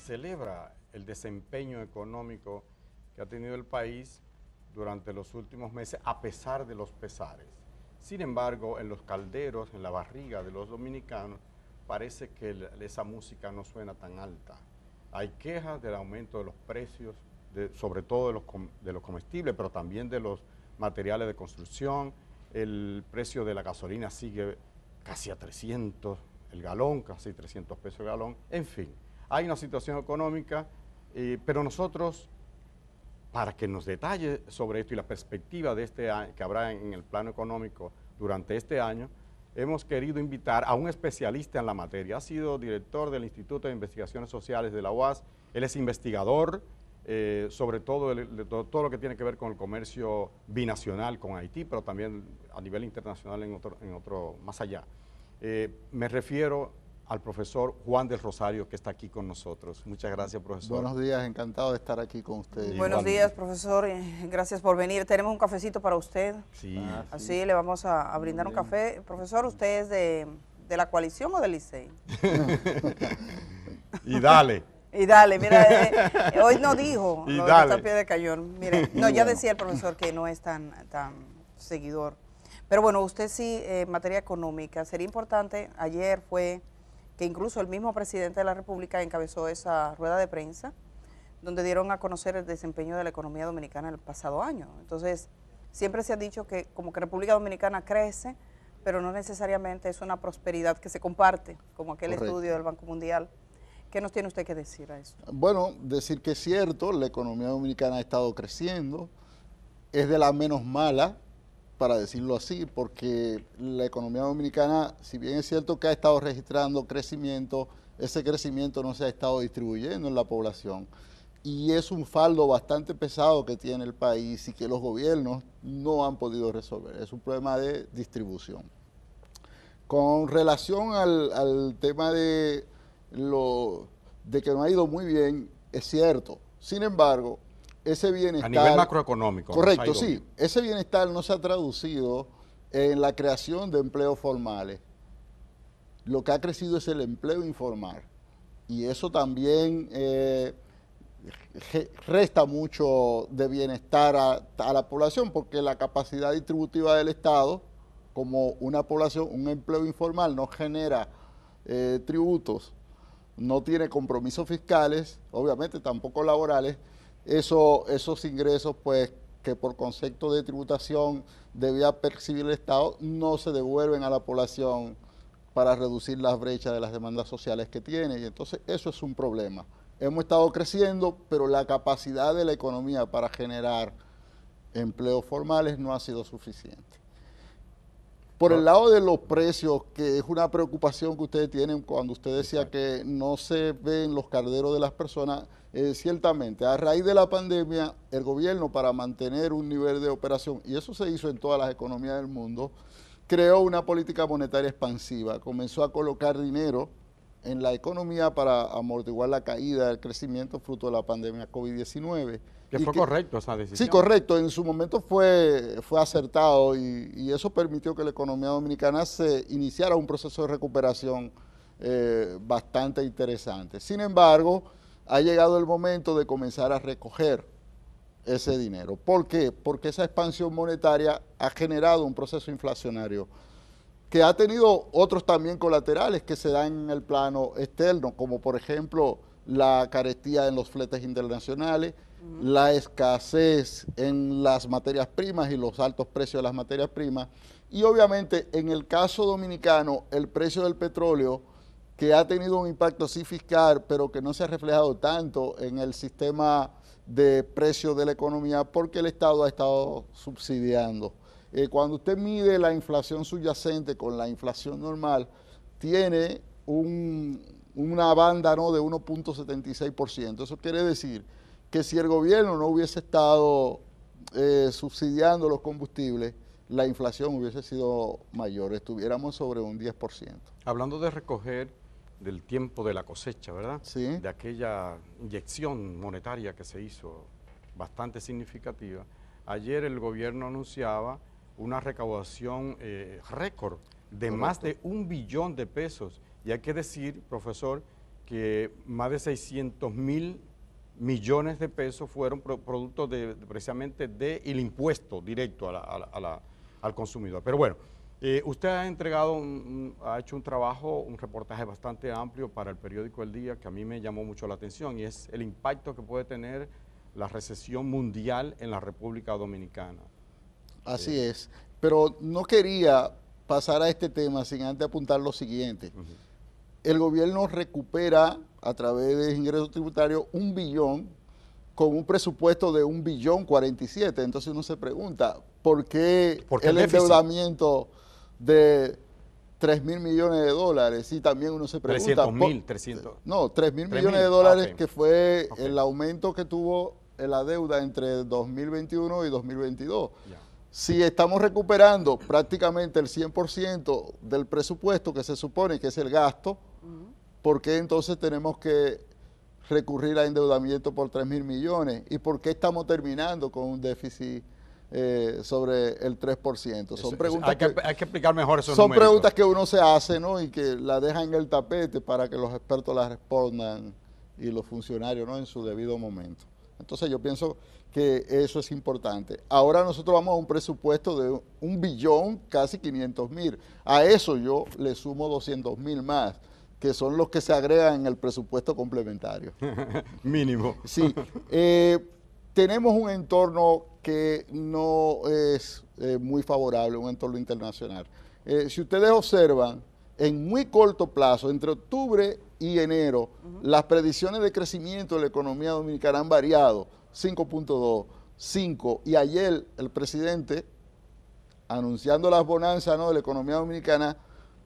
celebra el desempeño económico que ha tenido el país durante los últimos meses, a pesar de los pesares. Sin embargo, en los calderos, en la barriga de los dominicanos, parece que esa música no suena tan alta. Hay quejas del aumento de los precios, sobre todo de los comestibles, pero también de los materiales de construcción. El precio de la gasolina sigue casi a 300 el galón, casi 300 pesos el galón. En fin, hay una situación económica, pero nosotros, para que nos detalle sobre esto y la perspectiva de este año, que habrá en el plano económico durante este año, hemos querido invitar a un especialista en la materia. Ha sido director del Instituto de Investigaciones Sociales de la UAS, él es investigador, sobre todo todo lo que tiene que ver con el comercio binacional con Haití, pero también a nivel internacional en otro más allá. Me refiero al profesor Juan del Rosario, que está aquí con nosotros. Muchas gracias, profesor. Buenos días, encantado de estar aquí con ustedes. Buenos días, profesor. Gracias por venir. Tenemos un cafecito para usted. Sí. Así le vamos a brindar un café. Profesor, ¿usted es de la coalición o del Licey? Y dale. Y dale, mira, hoy no dijo y lo dale. de pie de cañón. Mire, no, ya decía el profesor que no es tan seguidor. Pero bueno, usted sí, en materia económica, sería importante, ayer fue que incluso el mismo presidente de la República encabezó esa rueda de prensa, donde dieron a conocer el desempeño de la economía dominicana el pasado año. Entonces, siempre se ha dicho que como que República Dominicana crece, pero no necesariamente es una prosperidad que se comparte, como aquel estudio del Banco Mundial. ¿Qué nos tiene usted que decir a esto? Bueno, decir que es cierto, la economía dominicana ha estado creciendo, es de la menos mala, para decirlo así, porque la economía dominicana, si bien es cierto que ha estado registrando crecimiento, ese crecimiento no se ha estado distribuyendo en la población. Y es un fardo bastante pesado que tiene el país y que los gobiernos no han podido resolver. Es un problema de distribución. Con relación al tema de que no ha ido muy bien, es cierto. Sin embargo, ese bienestar... A nivel macroeconómico. Correcto, sí. Ese bienestar no se ha traducido en la creación de empleos formales. Lo que ha crecido es el empleo informal. Y eso también resta mucho de bienestar a la población, porque la capacidad distributiva del Estado, como una población, un empleo informal no genera tributos, no tiene compromisos fiscales, obviamente tampoco laborales, esos ingresos, pues, que por concepto de tributación debía percibir el Estado, no se devuelven a la población para reducir las brechas de las demandas sociales que tiene, y entonces eso es un problema. Hemos estado creciendo, pero la capacidad de la economía para generar empleos formales no ha sido suficiente. Por el lado de los precios, que es una preocupación que ustedes tienen cuando usted decía que no se ven los calderos de las personas, ciertamente, a raíz de la pandemia, el gobierno, para mantener un nivel de operación, y eso se hizo en todas las economías del mundo, creó una política monetaria expansiva, comenzó a colocar dinero en la economía para amortiguar la caída del crecimiento fruto de la pandemia COVID-19. Que fue correcto esa decisión. Sí, correcto. En su momento fue acertado y eso permitió que la economía dominicana se iniciara un proceso de recuperación bastante interesante. Sin embargo, ha llegado el momento de comenzar a recoger ese dinero. ¿Por qué? Porque esa expansión monetaria ha generado un proceso inflacionario que ha tenido otros también colaterales que se dan en el plano externo, como por ejemplo la carestía en los fletes internacionales, la escasez en las materias primas y los altos precios de las materias primas, y obviamente en el caso dominicano el precio del petróleo, que ha tenido un impacto sí fiscal, pero que no se ha reflejado tanto en el sistema de precios de la economía porque el Estado ha estado subsidiando. Cuando usted mide la inflación subyacente con la inflación normal, tiene una banda, ¿no?, de 1.76%. Eso quiere decir que si el gobierno no hubiese estado subsidiando los combustibles, la inflación hubiese sido mayor, estuviéramos sobre un 10%. Hablando de recoger del tiempo de la cosecha, ¿verdad? Sí. De aquella inyección monetaria que se hizo bastante significativa. Ayer el gobierno anunciaba una recaudación récord de más de 1 billón de pesos. Y hay que decir, profesor, que más de 600.000 millones de pesos fueron producto precisamente del impuesto directo al consumidor. Pero bueno, usted ha entregado, ha hecho un trabajo, un reportaje bastante amplio para el periódico El Día, que a mí me llamó mucho la atención, y es el impacto que puede tener la recesión mundial en la República Dominicana. Así es, pero no quería pasar a este tema sin antes apuntar lo siguiente. El gobierno recupera a través de ingresos tributarios 1 billón con un presupuesto de 1.047 billones. Entonces uno se pregunta, ¿por qué el endeudamiento de 3.000 millones de dólares? Y también uno se pregunta... 3.000 millones de dólares, que fue el aumento que tuvo la deuda entre 2021 y 2022. Ya. Si estamos recuperando prácticamente el 100% del presupuesto que se supone que es el gasto, ¿por qué entonces tenemos que recurrir a endeudamiento por 3.000 millones? ¿Y por qué estamos terminando con un déficit sobre el 3%? Son preguntas hay que explicar mejor esos números. Son preguntas que uno se hace, ¿no? Y que la dejan en el tapete para que los expertos las respondan y los funcionarios, ¿no?, en su debido momento. Entonces yo pienso que eso es importante. Ahora nosotros vamos a un presupuesto de 1 billón, casi 500.000. A eso yo le sumo 200.000 más, que son los que se agregan en el presupuesto complementario. Mínimo. Sí. Tenemos un entorno que no es muy favorable, un entorno internacional. Si ustedes observan, en muy corto plazo, entre octubre y enero, las predicciones de crecimiento de la economía dominicana han variado, 5.2, 5, y ayer el presidente, anunciando las bonanzas, ¿no?, de la economía dominicana,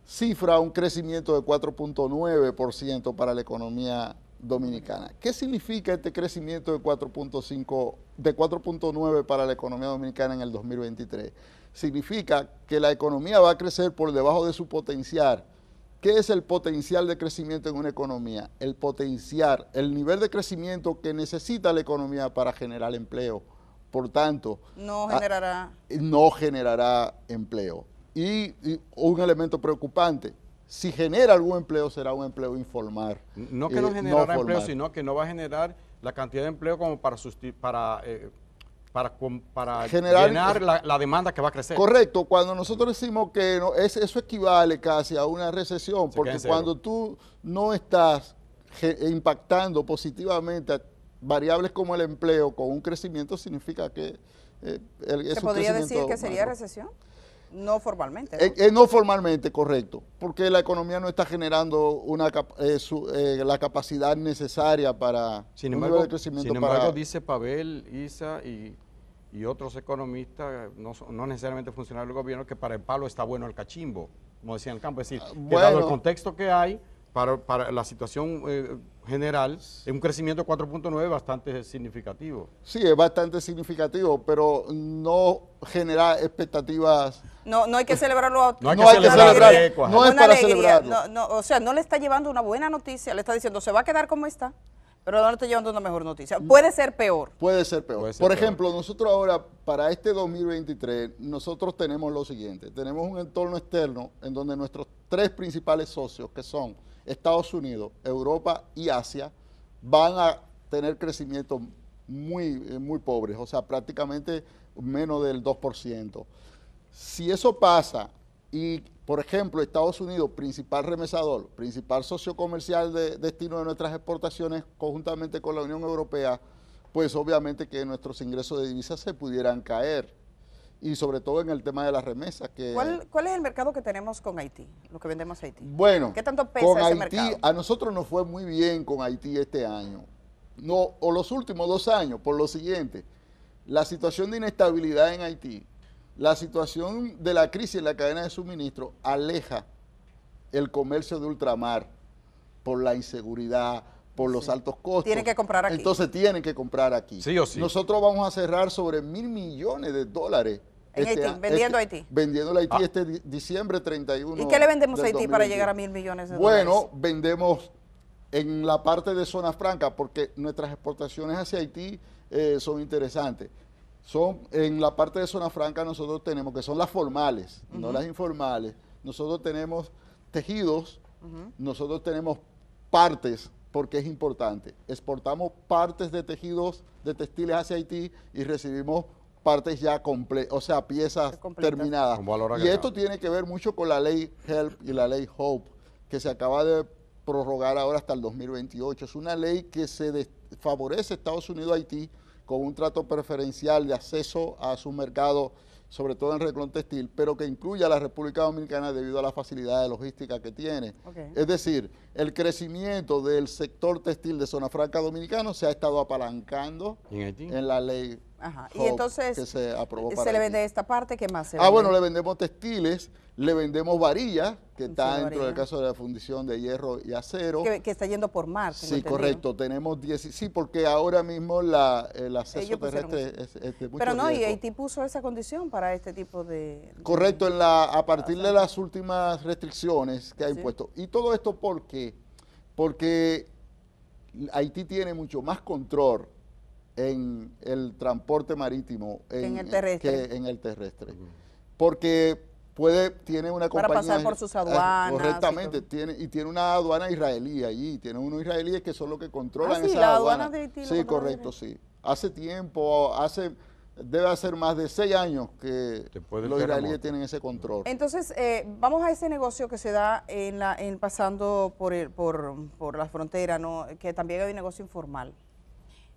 cifra un crecimiento de 4.9% para la economía dominicana. ¿Qué significa este crecimiento de 4.9 para la economía dominicana en el 2023? Significa que la economía va a crecer por debajo de su potencial. ¿Qué es el potencial de crecimiento en una economía? El potencial, el nivel de crecimiento que necesita la economía para generar empleo. Por tanto, no generará empleo. Y un elemento preocupante, si genera algún empleo, será un empleo informal. No que no generará empleo, sino que no va a generar la cantidad de empleo como para llenar la demanda que va a crecer. Correcto, cuando nosotros decimos que no, eso equivale casi a una recesión, porque cuando tú no estás impactando positivamente a variables como el empleo con un crecimiento, significa que ¿Se podría decir que sería recesión? No formalmente, ¿no? No formalmente, correcto, porque la economía no está generando la capacidad necesaria para un nivel de crecimiento. Sin embargo, dice Pavel, Isa y otros economistas, no necesariamente funcionarios del gobierno, que para el palo está bueno el cachimbo, como decía en el campo. Es decir, que dado el contexto que hay, para la situación general, es un crecimiento de 4.9 bastante significativo. Sí, es bastante significativo, pero no genera expectativas. No hay que celebrarlo. No hay que celebrarlo. No es para celebrarlo. O sea, no le está llevando una buena noticia, le está diciendo se va a quedar como está, pero no le está llevando una mejor noticia. Puede ser peor. Puede ser peor. Por ejemplo, nosotros ahora, para este 2023, nosotros tenemos lo siguiente. Tenemos un entorno externo en donde nuestros 3 principales socios, que son Estados Unidos, Europa y Asia, van a tener crecimiento muy pobres, o sea, prácticamente menos del 2%. Si eso pasa y, por ejemplo, Estados Unidos, principal remesador, principal socio comercial de destino de nuestras exportaciones, conjuntamente con la Unión Europea, pues obviamente que nuestros ingresos de divisas se pudieran caer. Y sobre todo en el tema de las remesas. ¿Cuál es el mercado que tenemos con Haití, lo que vendemos a Haití? Bueno, ¿qué tanto pesa ese Haití, mercado? A nosotros nos fue muy bien con Haití este año, o los últimos 2 años, por lo siguiente. La situación de inestabilidad en Haití, la situación de la crisis en la cadena de suministro aleja el comercio de ultramar por la inseguridad, por los altos costos. Tienen que comprar aquí. Entonces tienen que comprar aquí. Sí o sí. Nosotros vamos a cerrar sobre $1.000 millones en Haití, vendiendo a Haití. Vendiendo a Haití este diciembre 31. ¿Y qué le vendemos a Haití para llegar a $1.000 millones de dólares? Bueno, vendemos en la parte de zona franca, porque nuestras exportaciones hacia Haití son interesantes. En la parte de zona franca nosotros tenemos, que son las formales, no las informales, nosotros tenemos tejidos, nosotros tenemos partes, porque es importante. Exportamos partes de tejidos, de textiles hacia Haití y recibimos partes ya completas, o sea, piezas terminadas. Y esto tiene que ver mucho con la ley HELP y la ley HOPE, que se acaba de prorrogar ahora hasta el 2028. Es una ley que favorece a Estados Unidos a Haití con un trato preferencial de acceso a su mercado, sobre todo en el renglón textil, pero que incluye a la República Dominicana debido a la facilidad de logística que tiene. Es decir, el crecimiento del sector textil de Zona Franca Dominicano se ha estado apalancando en la ley y entonces que se aprobó para se le vende esta parte, ¿qué más se vende? Bueno, le vendemos textiles, le vendemos varillas, que está dentro del caso de la fundición de hierro y acero. Que está yendo por mar. Sí, correcto, tenemos 10, sí, porque ahora mismo el acceso terrestre es de mucho Pero no, riesgo. y Haití puso esa condición para este tipo de... Correcto, a partir de las últimas restricciones que ha impuesto. Y todo esto, ¿por qué? Porque Haití tiene mucho más control en el transporte marítimo que en el terrestre. Porque tiene una compañía... Para pasar por sus aduanas. Correctamente, tiene una aduana israelí allí, tiene unos israelíes que son los que controlan esa la aduana. De Haití, sí, correcto, sí. Hace tiempo, debe hacer más de 6 años que los israelíes tienen ese control. Entonces, vamos a ese negocio que se da pasando por la frontera, ¿no? Que también hay un negocio informal.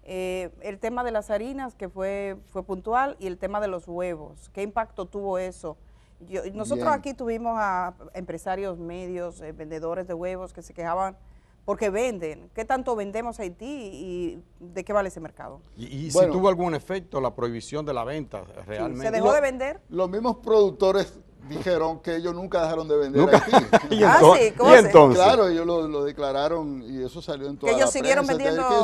El tema de las harinas, que fue puntual, y el tema de los huevos. ¿Qué impacto tuvo eso? Nosotros aquí tuvimos a empresarios medios, vendedores de huevos que se quejaban porque venden. ¿Qué tanto vendemos a Haití y de qué vale ese mercado? ¿Y si tuvo algún efecto la prohibición de la venta realmente? ¿Se dejó de vender? Los mismos productores dijeron que ellos nunca dejaron de vender a Haití. ¿Y entonces? Claro, ellos lo declararon y eso salió en toda la prensa. Que ellos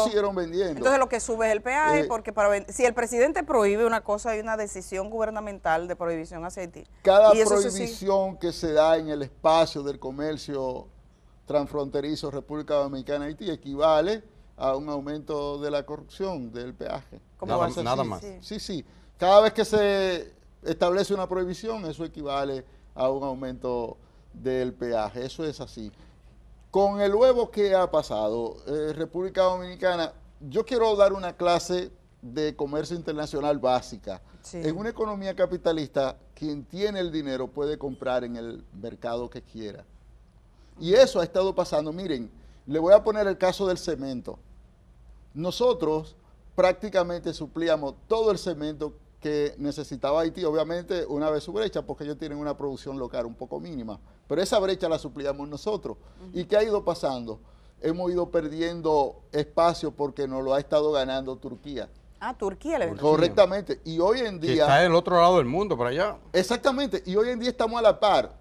siguieron vendiendo. Entonces lo que sube es el peaje, porque si el presidente prohíbe una cosa, hay una decisión gubernamental de prohibición hacia Haití. Cada prohibición que se da en el espacio del comercio transfronterizo República Dominicana Haití equivale a un aumento de la corrupción del peaje. Nada más. Sí. Cada vez que se establece una prohibición, eso equivale a un aumento del peaje. Eso es así. Con el huevo que ha pasado, República Dominicana, yo quiero dar una clase de comercio internacional básica. En una economía capitalista, quien tiene el dinero puede comprar en el mercado que quiera. Y eso ha estado pasando. Miren, le voy a poner el caso del cemento. Nosotros prácticamente suplíamos todo el cemento que necesitaba Haití, obviamente una vez su brecha, porque ellos tienen una producción local un poco mínima, pero esa brecha la suplíamos nosotros. ¿Y qué ha ido pasando? Hemos ido perdiendo espacio porque nos lo ha estado ganando Turquía. Turquía le vendió. Correctamente, y hoy en día... Que está del otro lado del mundo, por allá. Exactamente, y hoy en día estamos a la par.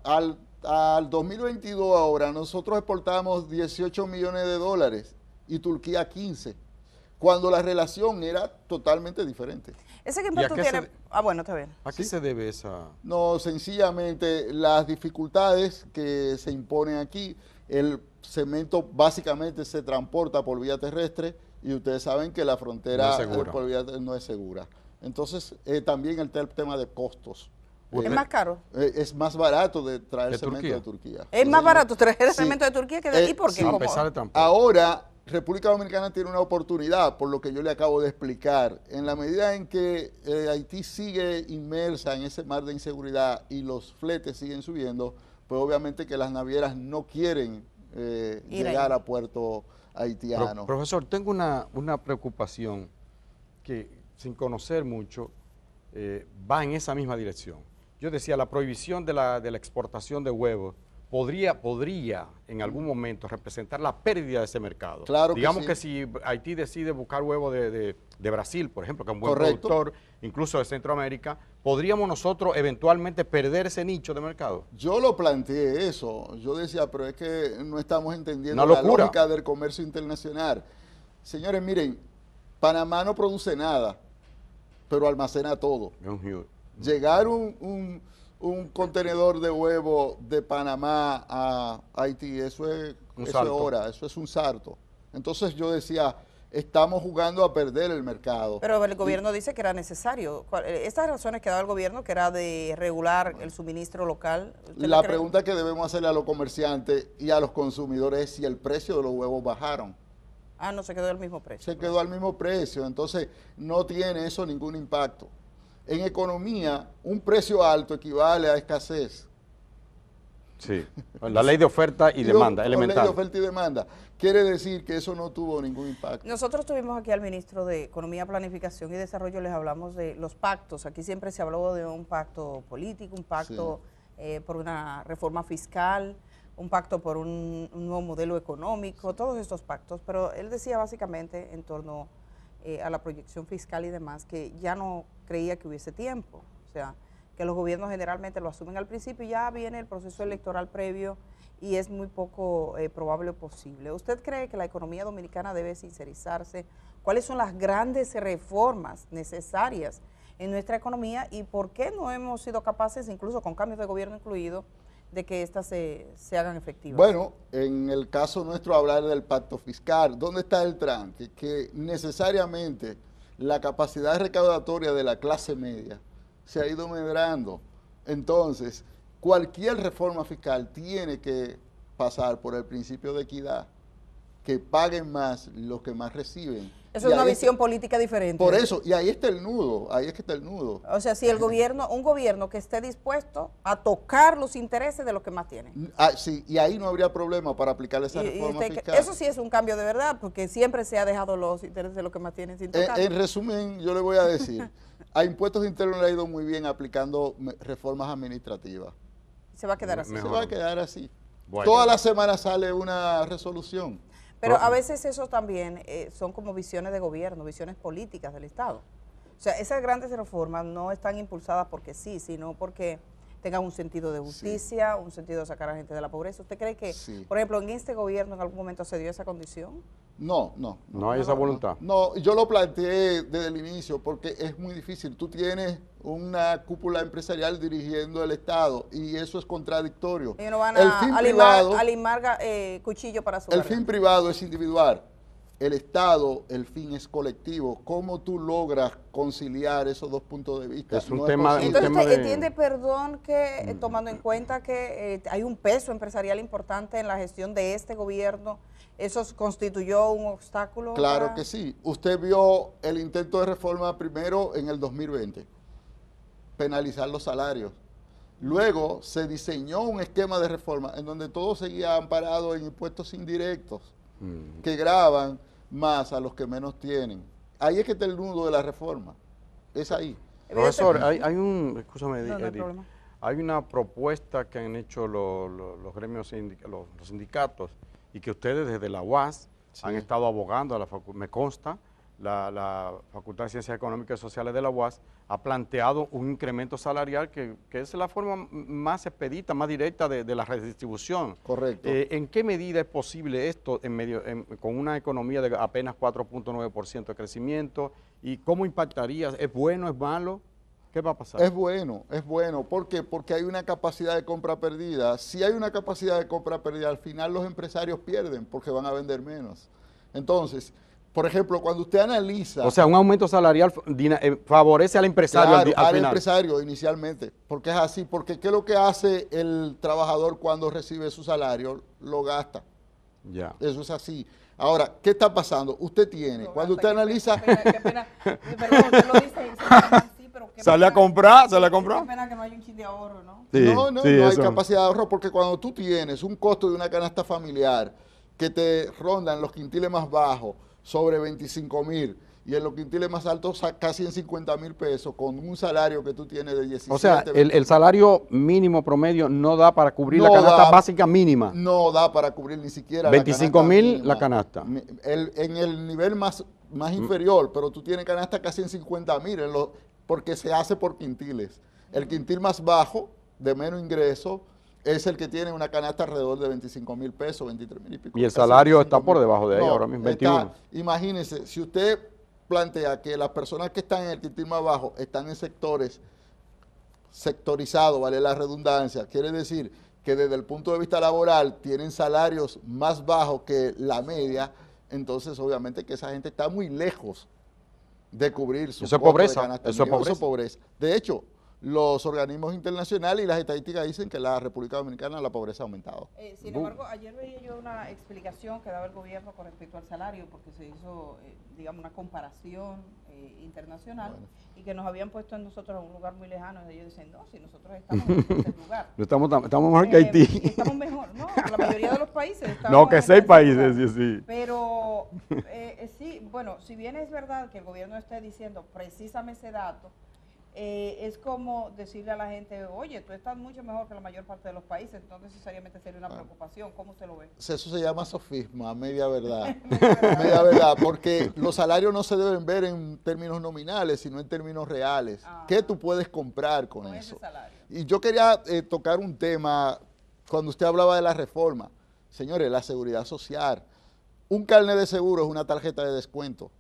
Al 2022 ahora, nosotros exportamos 18 millones de dólares y Turquía 15, cuando la relación era totalmente diferente. ¿Ese que impacto tiene? Bueno, está bien. ¿A qué se debe esa...? No, sencillamente las dificultades que se imponen aquí. El cemento básicamente se transporta por vía terrestre y ustedes saben que la frontera por vía no es segura. Entonces, también el tema de costos. ¿Es más caro? Es más barato de traer cemento de Turquía. ¿Es más barato traer cemento de Turquía que de aquí? ¿Por qué? A pesar de transporte. Ahora, República Dominicana tiene una oportunidad, por lo que yo le acabo de explicar. En la medida en que Haití sigue inmersa en ese mar de inseguridad y los fletes siguen subiendo, pues obviamente que las navieras no quieren llegar a puerto haitiano. Profesor, tengo una preocupación que, sin conocer mucho, va en esa misma dirección. Yo decía, la prohibición de la exportación de huevos podría en algún momento representar la pérdida de ese mercado. Claro Digamos que sí. si Haití decide buscar huevos de Brasil, por ejemplo, que es un buen productor, incluso de Centroamérica, ¿podríamos nosotros eventualmente perder ese nicho de mercado? Yo lo planteé eso. Yo decía, pero es que no estamos entendiendo la lógica del comercio internacional. Señores, miren, Panamá no produce nada, pero almacena todo. Llegar un contenedor de huevo de Panamá a Haití, eso es un sarto. Entonces yo decía, estamos jugando a perder el mercado. Pero el gobierno dice que era necesario. Estas razones que daba el gobierno, que era de regular el suministro local. La pregunta que debemos hacerle a los comerciantes y a los consumidores es si el precio de los huevos bajaron. Ah, no, se quedó al mismo precio. Se quedó al mismo precio, entonces no tiene eso ningún impacto. En economía, un precio alto equivale a escasez. Sí, la ley de oferta y demanda, elemental. La ley de oferta y demanda. Quiere decir que eso no tuvo ningún impacto. Nosotros tuvimos aquí al ministro de Economía, Planificación y Desarrollo, les hablamos de los pactos. Aquí siempre se habló de un pacto político, un pacto por una reforma fiscal, un pacto por un nuevo modelo económico, todos estos pactos. Pero él decía básicamente en torno a la proyección fiscal y demás que ya no creía que hubiese tiempo. O sea, que los gobiernos generalmente lo asumen al principio y ya viene el proceso electoral previo y es muy poco probable o posible. ¿Usted cree que la economía dominicana debe sincerizarse? ¿Cuáles son las grandes reformas necesarias en nuestra economía y por qué no hemos sido capaces, incluso con cambios de gobierno incluido, de que éstas se hagan efectivas? Bueno, en el caso nuestro hablar del pacto fiscal, ¿dónde está el tranque? Que necesariamente la capacidad recaudatoria de la clase media se ha ido medrando. Entonces, cualquier reforma fiscal tiene que pasar por el principio de equidad, que paguen más los que más reciben. Eso es una visión política diferente. Por eso, y ahí está el nudo, ahí es que está el nudo. O sea, si el gobierno, un gobierno que esté dispuesto a tocar los intereses de los que más tienen. Sí, y ahí no habría problema para aplicar esa reforma fiscal. Eso sí es un cambio de verdad, porque siempre se ha dejado los intereses de los que más tienen sin tocar. En resumen, yo le voy a decir, a impuestos internos le ha ido muy bien aplicando reformas administrativas. Se va a quedar así. Se va a quedar así. Bueno. Toda la semana sale una resolución. Pero a veces eso también son como visiones de gobierno, visiones políticas del Estado. O sea, esas grandes reformas no están impulsadas porque sí, sino porque tengan un sentido de justicia, un sentido de sacar a la gente de la pobreza. ¿Usted cree que, por ejemplo, en este gobierno en algún momento se dio esa condición? No hay esa voluntad. No, yo lo planteé desde el inicio porque es muy difícil. Tú tienes una cúpula empresarial dirigiendo el Estado y eso es contradictorio. Ellos no van a limar cuchillo para su garganta. El fin privado es individual. El Estado, el fin es colectivo. ¿Cómo tú logras conciliar esos dos puntos de vista? Es un tema. Entonces, ¿usted entiende, perdón, que tomando en cuenta que hay un peso empresarial importante en la gestión de este gobierno, eso constituyó un obstáculo? Claro que sí. Usted vio el intento de reforma primero en el 2020, penalizar los salarios. Luego se diseñó un esquema de reforma en donde todo seguía amparado en impuestos indirectos que gravan más a los que menos tienen. Ahí es que está el nudo de la reforma. Es ahí. Profesor, escúchame, no hay Edith, problema. hay una propuesta que han hecho los gremios, los sindicatos, y que ustedes desde la UAS han estado abogando, me consta, la Facultad de Ciencias Económicas y Sociales de la UAS ha planteado un incremento salarial que es la forma más expedita, más directa de la redistribución. Correcto. ¿En qué medida es posible esto con una economía de apenas 4.9% de crecimiento? ¿Y cómo impactaría? ¿Es bueno, es malo? ¿Qué va a pasar? Es bueno. ¿Por qué? Porque hay una capacidad de compra perdida. Si hay una capacidad de compra perdida, al final los empresarios pierden porque van a vender menos. Entonces, por ejemplo, cuando usted analiza... O sea, un aumento salarial favorece al empresario al final. Empresario inicialmente, porque es así. Porque ¿qué es lo que hace el trabajador cuando recibe su salario? Lo gasta. Ya. Eso es así. Ahora, ¿qué está pasando? Usted tiene, cuando usted analiza... Qué pena, perdón, usted lo dice así, pero qué ¿Sale pena, a comprar? ¿Sale a comprar? Qué pena que no hay un chin de ahorro, ¿no? Sí, no hay capacidad de ahorro, porque cuando tú tienes un costo de una canasta familiar que te rondan los quintiles más bajos sobre 25,000 y en los quintiles más altos casi en 50,000 pesos con un salario que tú tienes de 17. O sea, el salario mínimo promedio no da para cubrir la canasta básica mínima. No da para cubrir ni siquiera 25,000 la canasta. En el nivel más inferior, pero tú tienes canasta casi en 50,000 porque se hace por quintiles. El quintil más bajo, de menos ingreso, es el que tiene una canasta alrededor de 25,000 pesos, 23,000 y pico. Y el salario está por debajo de ahí ahora mismo, 21. Imagínense, si usted plantea que las personas que están en el quintil más bajo están en sectores sectorizados, vale la redundancia, quiere decir que desde el punto de vista laboral tienen salarios más bajos que la media, entonces obviamente que esa gente está muy lejos de cubrir su Eso es costo de pobreza, canasta eso es mínima. pobreza. De hecho, los organismos internacionales y las estadísticas dicen que en la República Dominicana la pobreza ha aumentado. Sin embargo, ayer veía yo una explicación que daba el gobierno con respecto al salario, porque se hizo, digamos, una comparación internacional, y que nos habían puesto en nosotros a un lugar muy lejano, y ellos dicen, no, si nosotros estamos en ese lugar. Estamos mejor que Haití. Estamos mejor, no, la mayoría de los países estamos No, que en 6 ese países, lugar. sí, sí. Pero sí, bueno, si bien es verdad que el gobierno esté diciendo, precisame ese dato, es como decirle a la gente, oye, tú estás mucho mejor que la mayor parte de los países, no necesariamente sería una preocupación. ¿Cómo usted lo ve? Eso se llama sofisma, media verdad. Media verdad, porque los salarios no se deben ver en términos nominales, sino en términos reales. ¿Qué tú puedes comprar con eso? Ese salario. Y yo quería tocar un tema, cuando usted hablaba de la reforma. Señores, la seguridad social. Un carnet de seguro es una tarjeta de descuento.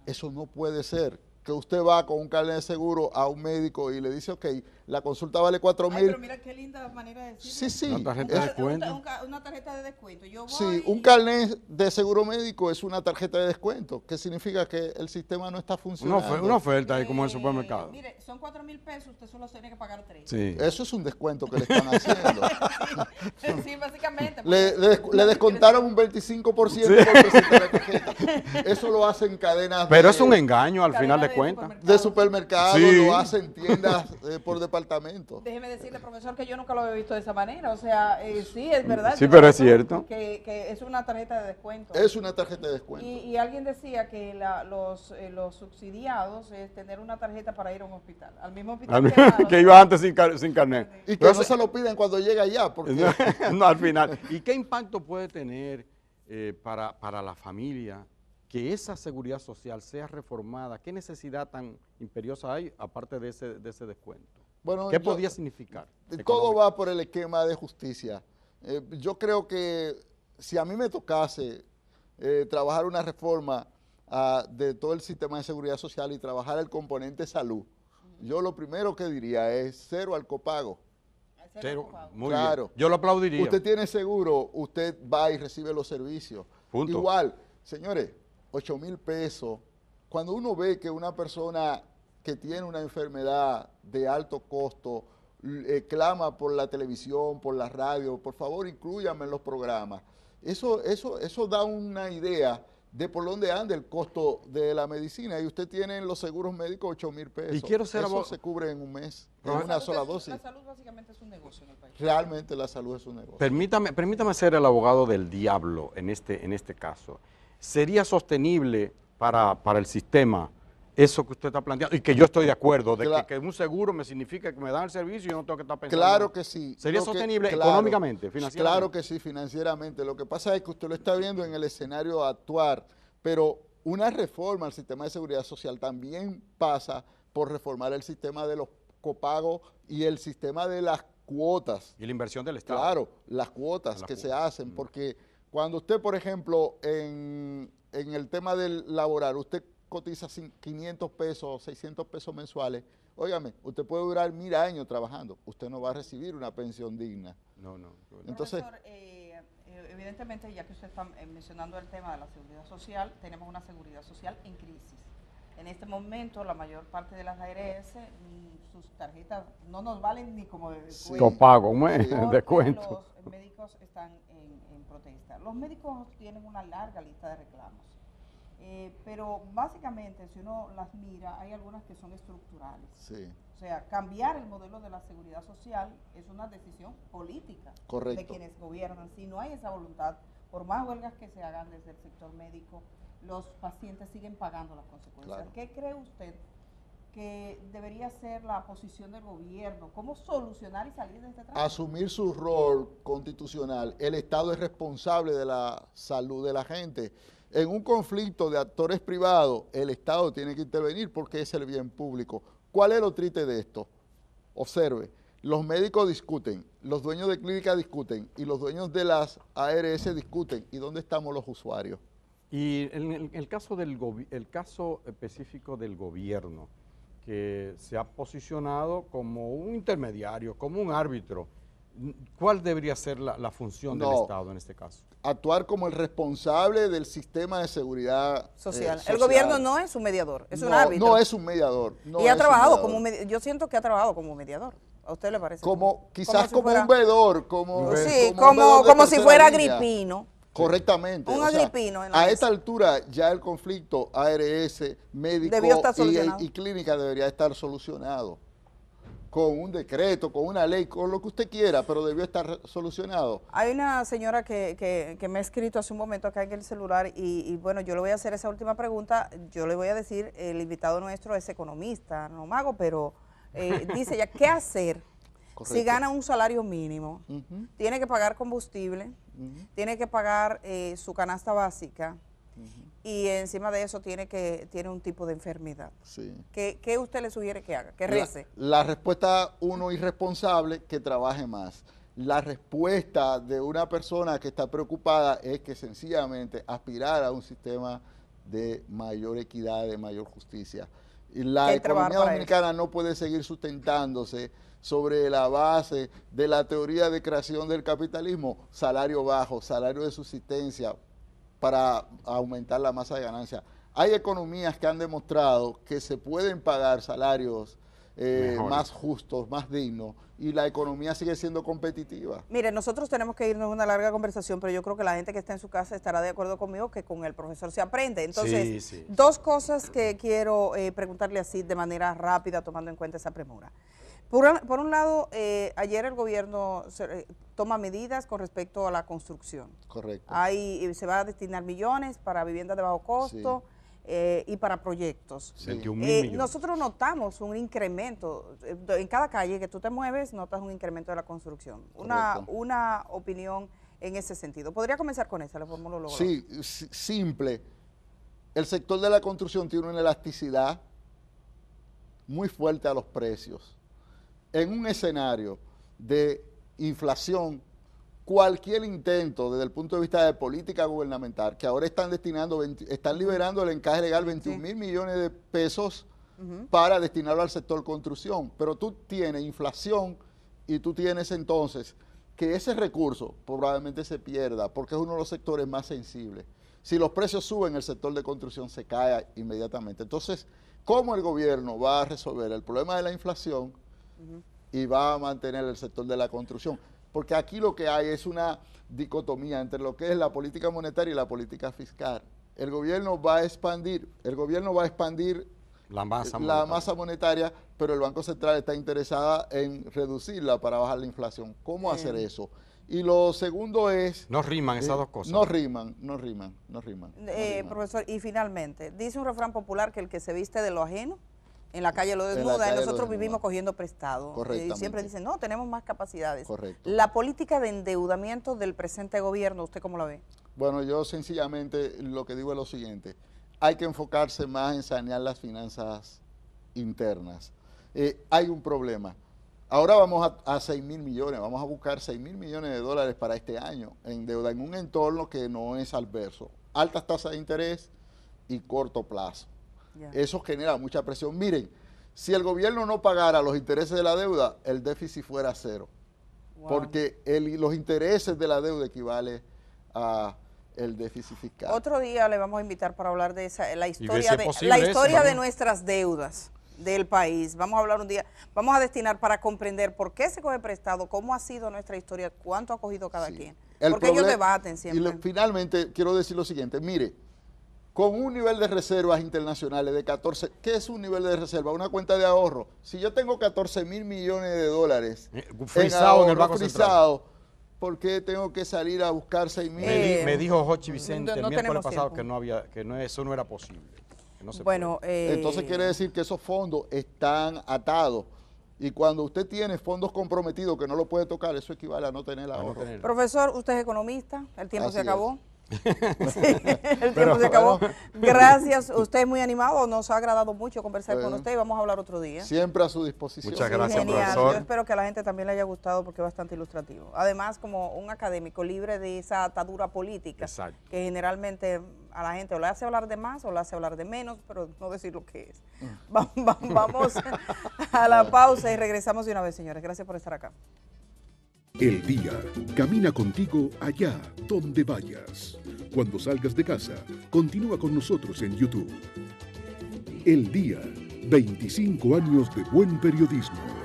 Eso no puede ser. Que usted va con un carnet de seguro a un médico y le dice, ok, la consulta vale 4,000. Pero mira qué linda manera de decirlo. Sí, sí. Una tarjeta de descuento. Una tarjeta de descuento. Yo voy Sí, un carnet de seguro médico es una tarjeta de descuento, que significa que el sistema no está funcionando. Una oferta ahí como en el supermercado. Mire, son 4,000 pesos, usted solo tiene que pagar 3. Sí. Eso es un descuento que le están haciendo. Sí, básicamente. Le descontaron un 25% por presentar la tarjeta. Eso lo hacen cadenas Pero es un engaño al final de cuentas. de supermercados, Sí. lo hacen tiendas por departamento. Déjeme decirle, profesor, que yo nunca lo había visto de esa manera. O sea, sí, es verdad. Sí, tiene pero es razón, cierto. Que es una tarjeta de descuento. Es una tarjeta de descuento. Y alguien decía que los subsidiados es tener una tarjeta para ir a un hospital. Al mismo hospital Que iba antes sin carnet. Y que no se lo piden cuando llega allá, porque No, al final. ¿Y qué impacto puede tener para la familia que esa seguridad social sea reformada? ¿Qué necesidad tan imperiosa hay aparte de ese descuento? bueno, ¿Qué podría significar? todo va por el esquema de justicia. Yo creo que si a mí me tocase trabajar una reforma de todo el sistema de seguridad social y trabajar el componente salud, yo lo primero que diría es cero al copago. Cero. Muy Claro. bien. Yo lo aplaudiría. Usted tiene seguro, usted va y recibe los servicios. Punto. Igual, señores, 8,000 pesos. Cuando uno ve que una persona que tiene una enfermedad de alto costo clama por la televisión, por la radio, por favor inclúyame en los programas. Eso da una idea de por dónde anda el costo de la medicina, y usted tiene en los seguros médicos 8,000 pesos. Y quiero ser Eso se cubre en un mes, en La una salud sola es- dosis. La salud básicamente es un negocio en el país. Realmente la salud es un negocio. Permítame ser el abogado del diablo en este caso. ¿Sería sostenible para el sistema eso que usted está planteando? Y que yo estoy de acuerdo, de Cla- que un seguro me significa que me dan el servicio y yo no tengo que estar pensando. Claro que sí. ¿Sería Lo que- sostenible claro, económicamente, financieramente? Claro que sí, financieramente. Lo que pasa es que usted lo está viendo en el escenario actuar, pero una reforma al sistema de seguridad social también pasa por reformar el sistema de los copagos y el sistema de las cuotas. Y la inversión del Estado. Claro, las cuotas que se hacen, porque cuando usted, por ejemplo, en el tema del laboral, usted cotiza 500 pesos, 600 pesos mensuales, óigame, usted puede durar 1000 años trabajando, usted no va a recibir una pensión digna. No. Entonces, Profesor, evidentemente, ya que usted está mencionando el tema de la seguridad social, tenemos una seguridad social en crisis. En este momento, la mayor parte de las ARS, sus tarjetas no nos valen ni como de descuento. Copago, Porque descuento. los médicos están en protesta. Los médicos tienen una larga lista de reclamos. Pero básicamente, si uno las mira, hay algunas que son estructurales. sí, O sea, cambiar el modelo de la seguridad social es una decisión política Correcto. de quienes gobiernan. Si no hay esa voluntad, por más huelgas que se hagan desde el sector médico, los pacientes siguen pagando las consecuencias. Claro. ¿Qué cree usted que debería ser la posición del gobierno? ¿Cómo solucionar y salir de este tránsito? asumir su rol constitucional. El Estado es responsable de la salud de la gente. En un conflicto de actores privados, el Estado tiene que intervenir porque es el bien público. ¿Cuál es lo triste de esto? Observe, los médicos discuten, los dueños de clínicas discuten y los dueños de las ARS discuten. ¿Y dónde estamos los usuarios? Y en el caso el caso específico del gobierno, que se ha posicionado como un intermediario, como un árbitro, ¿Cuál debería ser la función del No. Estado en este caso? Actuar como el responsable del sistema de seguridad social. social. El gobierno no es un mediador, es un árbitro. No es un mediador. No y ha es trabajado un como mediador. yo siento que ha trabajado como mediador. ¿A usted le parece? Quizás si como fuera- un vedor, como Sí, un vedor de como si tercera fuera línea. Agripino. Correctamente. Un o sea, agripino en la a mesa. esta altura ya el conflicto ARS, médico Debió estar solucionado. y clínica debería estar solucionado. Con un decreto, con una ley, con lo que usted quiera, pero debió estar solucionado. Hay una señora que me ha escrito hace un momento acá en el celular y bueno, yo le voy a hacer esa última pregunta. Yo le voy a decir, el invitado nuestro es economista, no mago, pero dice ya, ¿qué hacer Correcto. si gana un salario mínimo? Ujú, Tiene que pagar combustible, ujú, tiene que pagar su canasta básica ujú. y encima de eso tiene un tipo de enfermedad. Sí. ¿Qué usted le sugiere que haga? Que rece. La respuesta, uno irresponsable, que trabaje más. La respuesta de una persona que está preocupada es que sencillamente aspirar a un sistema de mayor equidad, de mayor justicia. Y la Que trabajar economía para dominicana no puede seguir sustentándose sobre la base de la teoría de creación del capitalismo, salario bajo, salario de subsistencia, para aumentar la masa de ganancia. Hay economías que han demostrado que se pueden pagar salarios Mejores. más justos, más dignos, y la economía sigue siendo competitiva. Mire, nosotros tenemos que irnos a una larga conversación, pero yo creo que la gente que está en su casa estará de acuerdo conmigo que con el profesor se aprende. Entonces, Sí, sí. dos cosas que quiero preguntarle así de manera rápida, tomando en cuenta esa premura. Por un lado, ayer el gobierno toma medidas con respecto a la construcción. Correcto. Se va a destinar millones para viviendas de bajo costo y para proyectos. Sí. 21.000 millones. Nosotros notamos un incremento, en cada calle que tú te mueves, notas un incremento de la construcción. Correcto. Una opinión en ese sentido. ¿Podría comenzar con esa? La formulo luego. Sí, simple. El sector de la construcción tiene una elasticidad muy fuerte a los precios. En un escenario de inflación, cualquier intento desde el punto de vista de política gubernamental, que ahora están están liberando el encaje legal 21.000 millones de pesos para destinarlo al sector construcción, pero tú tienes inflación y tú tienes entonces que ese recurso probablemente se pierda porque es uno de los sectores más sensibles. Si los precios suben, el sector de construcción se cae inmediatamente. Entonces, ¿cómo el gobierno va a resolver el problema de la inflación y va a mantener el sector de la construcción? Porque aquí lo que hay es una dicotomía entre lo que es la política monetaria y la política fiscal. El gobierno va a expandir La masa la monetaria. masa monetaria, pero el Banco Central está interesada en reducirla para bajar la inflación. ¿Cómo hacer eso? Y lo segundo es... No riman esas dos cosas. No riman. Profesor, y finalmente, dice un refrán popular que el que se viste de lo ajeno, en la calle lo En la desnuda, calle y lo nosotros desnuda. vivimos cogiendo prestado. Y Correctamente. siempre dicen, no, tenemos más capacidades. Correcto. La política de endeudamiento del presente gobierno, ¿usted cómo la ve? Bueno, yo sencillamente lo que digo es lo siguiente. Hay que enfocarse más en sanear las finanzas internas. Hay un problema. Ahora vamos a 6.000 millones, vamos a buscar 6.000 millones de dólares para este año en deuda, en un entorno que no es adverso. Altas tasas de interés y corto plazo. Ya. Eso genera mucha presión. Miren, si el gobierno no pagara los intereses de la deuda, el déficit fuera cero. Wow. Porque los intereses de la deuda equivale a el déficit fiscal. Otro día le vamos a invitar para hablar de esa, la ver si historia, es de, posible la eso, historia de vamos. nuestras deudas del país. Vamos a hablar un día, vamos a destinar para comprender por qué se coge prestado, cómo ha sido nuestra historia, cuánto ha cogido cada Sí. quien. El Porque ellos problema- debaten siempre. Finalmente, quiero decir lo siguiente, mire, con un nivel de reservas internacionales de 14, ¿qué es un nivel de reserva? Una cuenta de ahorro. Si yo tengo 14.000 millones de dólares Frisado en el ahorro, Banco Central. frisado, ¿por qué tengo que salir a buscar 6.000? Me dijo Jochi Vicente no el miércoles tenemos pasado tiempo. eso no era posible. Que no se Bueno, Entonces quiere decir que esos fondos están atados. Y cuando usted tiene fondos comprometidos que no lo puede tocar, eso equivale a no tener ahorro. tener. profesor, usted es economista, el tiempo se Así acabó. Sí, el tiempo se acabó. Gracias, usted es muy animado, nos ha agradado mucho conversar con Bueno. usted y vamos a hablar otro día. Siempre a su disposición. Muchas Sí, gracias, genial. profesor. Yo espero que a la gente también le haya gustado porque es bastante ilustrativo. Además, como un académico libre de esa atadura política, Exacto. que generalmente a la gente o le hace hablar de más o le hace hablar de menos, pero no decir lo que es. Vamos a la pausa y regresamos de una vez, señores. Gracias por estar acá. El Día camina contigo allá donde vayas. Cuando salgas de casa, continúa con nosotros en YouTube. El Día, 25 años de buen periodismo.